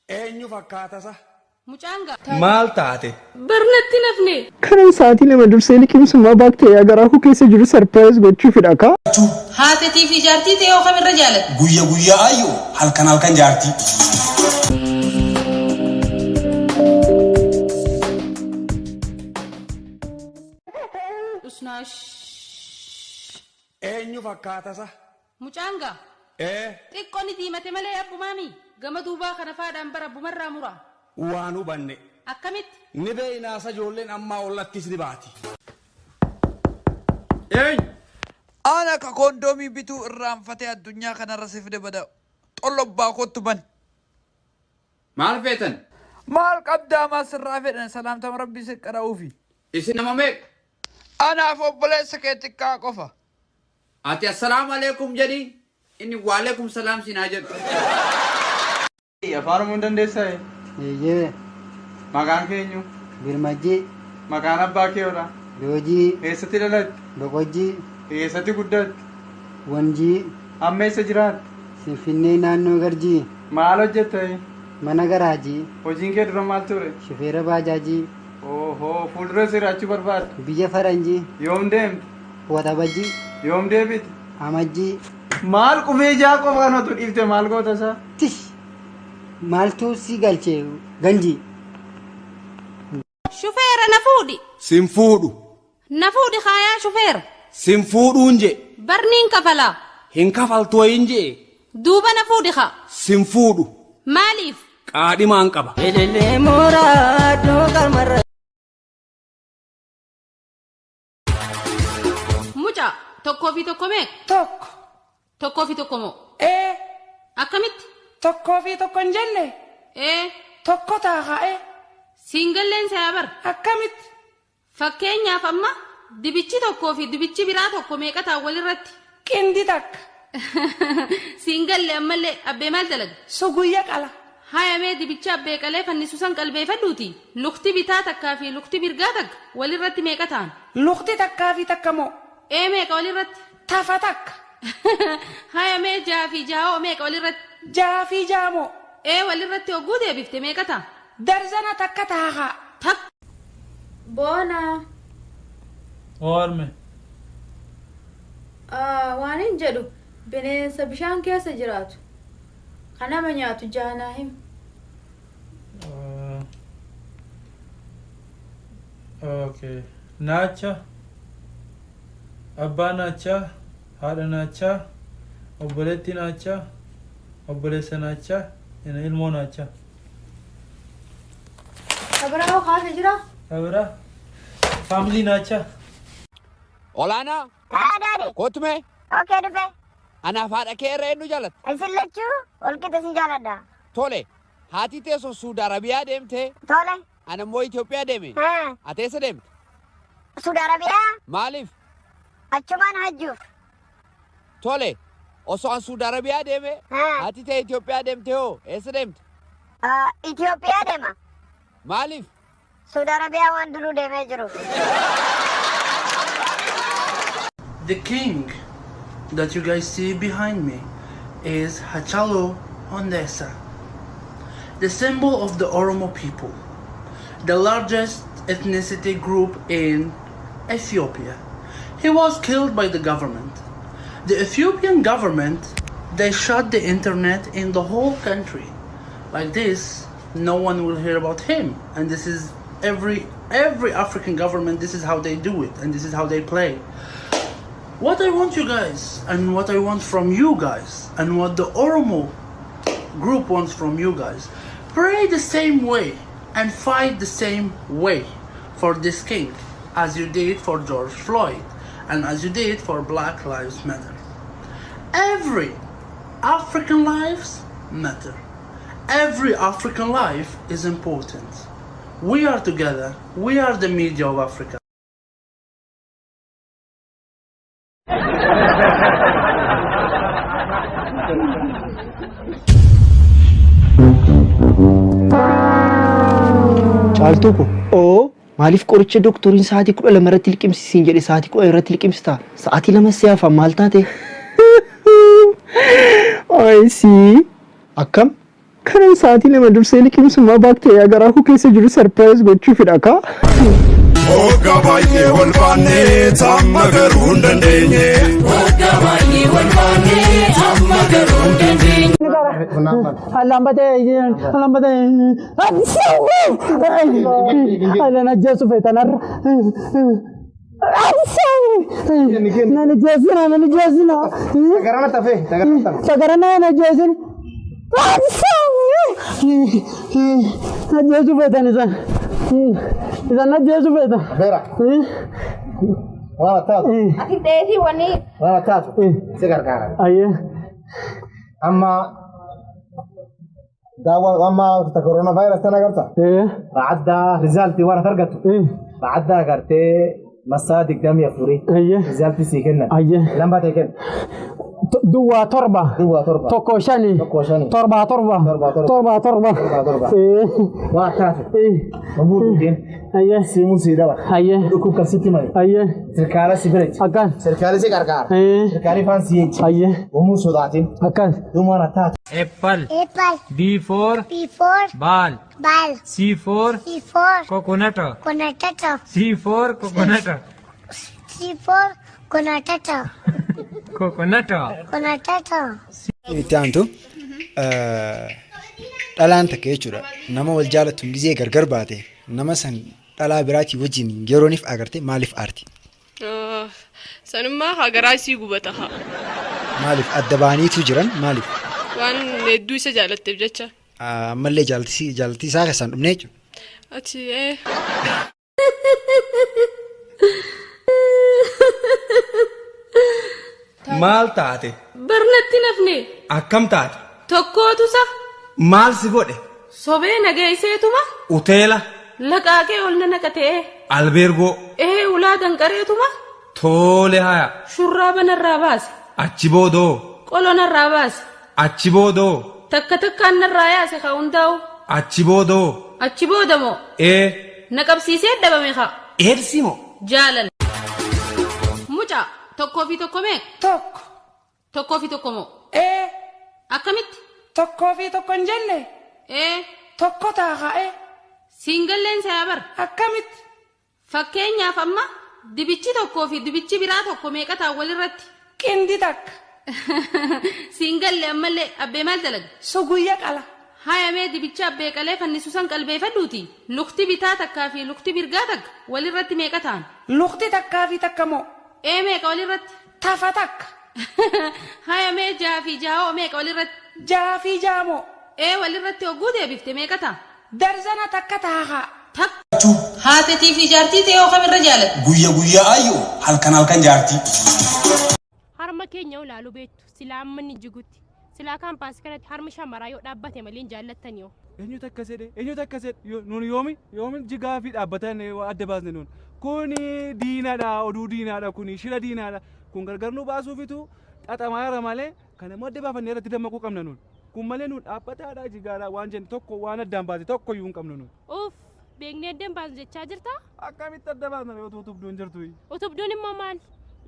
Eenyu fakkaata sa? Mucanga. Maal taate? Barnatti nafne. Kanan sa'aatii lama dursee liqimsummaa baakteeriyaa garaa koo keessa jiru sarpiraayiz gochuufidha kaa. Haatetii fi jaartii ta'ee oo kamirra jaalatti? Guyyaa ayyoo halkan jaartii. Usnaash. Eenyu fakkaata sa? Mucanga. Xiqqoon diimate malee abbumaami. Gama duubaa kana faadhaan bara abbumarraa mura. Waan hubanne. Akkamitti? Ni beeynaasa ijoolleen ammaa ollattis ni baati. Ana ka kondomii bituu irraanfatee addunyaa kanarra si fide bada xollobbaa kottu ban. Maal feetan? Maal qabdaa maasirraa fedhan salaamtama rabbii si qara'uufi. Isin nama meeqa? Anaaf obboleessa kee xiqqaa qofa. Ati assalaamu alaikum jedhi inni waalaikum salaam sinaa jedhu. Afaan Oromoo dandeessaa? Eeyyee. Maqaan keenyu? Birmajjii. Maqaan abbaa keewudha? Loojii. Eessatti dhalatte? Boqojjii. Eessatti guddatte? Wanjii. Amma eessa jiraatte? Finfinnee naannoo Garjii. Maal hojjetta? Mana garaajii. Hojiin kee dura maal ture? Shufeera baajaajii. Oho, fuuldura jiraachuu barbaadde? Biyya Faranjii. Yoom deemte? Waxabajjii. Yoom deebite? Amajjii. Maal qubee ijaa qofa kanatu dhiifte maal goota isaa? Tish. Maaltu si galchee Ganjii. Shufeera na fuudhi. Sin fuudhu. Na fuudhi kaayaa shufeera. Sin fuudhuun je. Barniin kafalaa. Hin kafaltu wayin je. Duuba na fuudhi kaa. Sin fuudhu. Maaliif? Qaadhimaan qaba. Mucaa tokkoo fi tokko meeqa? Tokko. Tokkoo fi tokko moo? Akkamitti? Tokkoo fi tokko hin jenne. Tokko taa'ee. Siingalleen saa bar. Akkamitti? Fakkeenyaaf amma dibichi tokkoo fi dibichi biraa tokko meeqa ta'a walirratti? Qindi takka. Siingallee ammallee abbee maal dalaga? Suguyya qala. Hayamee dibicha abbee qalee fannisu san qalbeeffadhuuti. Lukti bitaa takkaa fi lukti birgaa takka walirratti meeqa ta'an? Lukti takkaa fi takka moo? Meeqa walirratti? Tafa takka. Hayamee jaa fi jaa'oo meeqa walirratti? Jaa fi jaa moo? Walirratti hogguu deebifte meeqa ta'a? Darzana takka taahaa. Takka. Boona. Oolme. Waan hin jedhu bineensa bishaan keessa jiraatu. Kan nama nyaatu jaanaa him. Okay. Naacha. Abbaa naachaa. Haadha naachaa. Obboleetti naachaa. Obboleessa naachaa. Ilmoo naachaa. Kabiraa'oo kaasa jira? Kabira. Faamilii naachaa. Olaanaa. Daadhi. Kottume. Okkee dhufe. Anaaf haadha kee irra eenyu jaalatta? Isin lachuu walqixa sin jaaladha. Tole. Haati teessoo Suudi Arabiyaa deemte. Tole. Ana immoo Itoophiyaa deeme. Ati eessa deemte? Suudi Arabiyaa. Maaliif? Achumaan hajjuuf. Tole. Osoo an Suudi Arabiyaa deeme. Haati tee Itoophiyaa deemte hoo? Eessa deemte? Itoophiyaa deema. Maaliif? Suudi Arabiyaa waan duruu deemee jiruuf. The king that you guys see behind me is Hachalu Hundessa, the symbol of the Oromo people, the largest ethnicity group in Ethiopia. He was killed by the government. The Ethiopian government, they shut the internet in the whole country. Like this, no one will hear about him. And this is every African government, this is how they do it, and this is how they play. What I want you guys, and what I want from you guys, and what the Oromo group wants from you guys, pray the same way and fight the same way for this king as you did for George Floyd and as you did for Black Lives Matter. Every African lives matter. Every African life is important. We are together. We are the media of Africa. Caaltuu ko. Maaliif qoricha doktoriin sa'aatii 12 irratti liqimsiisiin jedhe sa'aatii 10 irratti liqimsita? Sa'aatii 2 siyaafaa maal taate? I see. Akkam? Kanan sa'aatii lama dursee liqimsummaa baakteeriyaa garaa koo keessa jiru sarpiraayiz gochuufidha kaa. Hoggaa baay'ee wal baannee tamma garuu hin dandeenye. Hoggaa baay'ee wal baannee tamma garuu hin dandeenye. Najjeesu feetanarra. Najjeesina. Tagarana tafe. Tagarana najjeesina. Najjeesu feetan isan. Isan najjeesu feetan. Vera. Wala taatu. Ati dheedhii wani. Wala taatu. Si gargaara. Ayyee. Amma daawa amma coronavirus tana garta. Ba'adda rizalti wara targatu. Ba'adda gartee masadik dam yafuri. Ayyee. Rizalti si kenna. Ayyee. Lamba te kenna. Duwwaa torba. Tokko shani. Torba. Waa taatu. Mabuutu kenna. Ayyee. Simuun si daba. Ayyee. Dhukkuub kan sitti mali. Ayyee. Sirkaala si bireeti. Akkaan. Sirkaali si gargaara. Sirkaali faan si eegsi. Ayyee. Uumuu sodaatiin. Akkaan. Dhumana taatu. Apple. B for ball. C for coconut. C for coconut. Coconut. Itti aantu dhalaan takka jechuudha. Nama wal jaalatu gizee gargar baate nama san dhalaa biraatii wajjin yerooniif agarte maaliif aarti? Sanummaa hagaraa isii gubata haa. Maaliif adda baaniitu jiran maaliif? Waan hedduu isa jaalatteef jecha. Ammallee jaalattii isaa keessaan dhumne jechuudha. Ati Maal taate? Barnatti nafne. Akkam taate? Tokkootu sa. Maal si godhe? Sobee nageesseetuma. Uteela. Laqaaqee ol na naqatee. Albeergoo. Ulaa danqareetuma. Tole haya. Shurraaba narraa baase. Achi boodoo. Qolo narraa baase. Achi boodoo. Takka takkaan narraa yaase haa hundaa'u. Achi boodoo. Achi booda moo. Na qabsiisee dhabame haa. Eedsi moo. Jaalala. Mucaa tokkoo fi tokko mee. Tokko. Tokkoo fi tokko moo. Akkamitti. Tokkoo fi tokko hin jenne. Tokko taa'ee. Siingalleen saa bar. Akkamitti. Fakkeenyaaf amma dibichi tokkoo fi dibichi biraa tokko meeqa ta'a walirratti. Qindi takka. Siingallee ammallee abbee maal dalaga. Suguyya qala. Hayamee dibicha abbee qalee fannisu san qalbeeffadhuuti. Lukti bitaa takkaa fi lukti birgaa takka walirratti meeqa ta'an. Lukti takkaa fi takka moo. Meeqa walirratti. Tafa takka. Hayamee jaa fi jaa'oo meeqa walirratti. Jaa fi jaamoo. Walirratti hogguu deebifte meeqa ta'a. Darzana takka taahaa. Haatetii fi jaartii ta'ee hoo kamirra jaalatte. Guyyaa ayyoo halkan jaartii. harma keenya ulaalu beektu silaa ammanni jigutti silaa kaampaasii kanatti harmi shamaraa yoo dhaabbate malee hin jaallattani yoo. Eenyutu akka sedhe nuun yoomi jigaa fi dhaabbatan adda baasne nuun kuni diinaadha oduu diinaadha kuni shira diinaadha kun gargar nu baasuufitu xaxamaara malee kana immoo adda baafannee irratti dammaquu qabna nuun kun malee nuun dhaabbataadha jigaadha waan jennu tokko waan addaan baase tokko iyyuu hin qabnu nuun. Beeknee addaan baasnu jechaa jirtaa? Akkamitti adda baasna yoo utubduun jirtu. Utubduun immoo maal?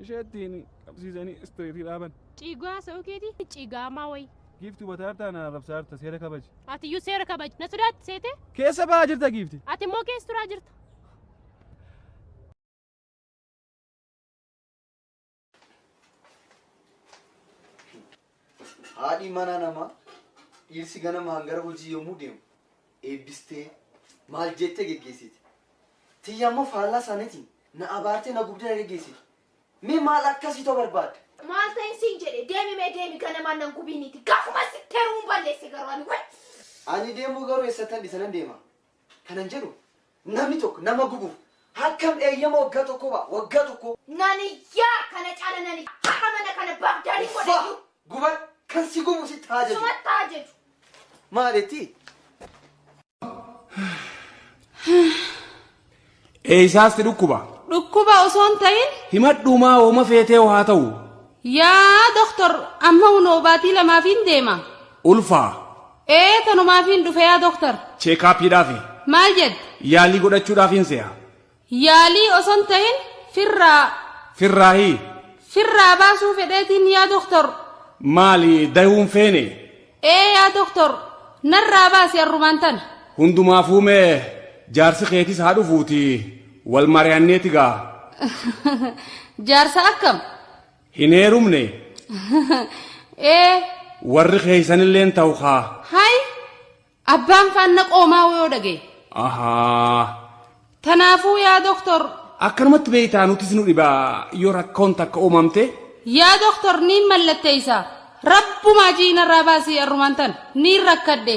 Isheettiin qabsiisanii isteetii dhaaban. Ciigaa sa'uu keetii ciigaamaa wayi. Giiftuu bataartaa na rabsaarta seera kabaji. Ati iyyuu seera kabaji na sodaatti seete? Keessa ba'aa jirta giifti. Ati immoo keessa turaa jirta. Haadhi mana namaa dhirsi ganamaan gara hojii yommuu deemu eebbistee maal jettee geggeessiti. Tiyyammoo faallaa isaaniitiin na abaartee na gubdee geggeessiti. Mee maal akkasiitoo barbaadde? Maal ta'in siin jedhe deemi ganamaan nan gubiiniiti gaafuma sitteeruun balleesse garuu ani wayi. Ani deemuu garuu eessattan dhisanan deema. Kanan jedhu namni tokko nama gubuuf akkam eeyyama waggaa tokko ba'a waggaa tokko. Naniyyaa kana caala nani har'a mana kana baabdaanii godhayyuu. Guban kan si gubu si taajaju. Suma taajaju. Maaletti? Eessaasti dhukkuba? Dhukkuba osoo hin ta'in? Himadhuumaa ooma feetee haa ta'u. Yaa doktor amma hunoo baatii lamaafiin deema. Ulfaa. Tanumaafiin dhufe yaa doktor. Cheekaappiidhaafi. Maal jedhe? Yaalii godhachuudhaafiin se'a. Yaalii osoo hin ta'in firraa. Firraahii. Firraa baasuu fedheetiin yaa doktor. Maali dayuun feene? Yaa doktor narraa baasi arrumaan tana. Hundumaafuu mee jaarsi keetis haa dhufuuti wal mari'anneeti gaa. Jaarsa akkam? Hin heerumne. Warri keeysanilleen ta'u haa. Hay abbaan faanna qoomaa yoo dhage. Tanaafuu yaa doktor. Akkanumatti beeytaa nutis nu dhibaa yoo rakkoon takka uumamte. Yaa doktor niin mallatteeysa. Rabbumaa jiinarraa baasii arrumaan tana niin rakkadhe.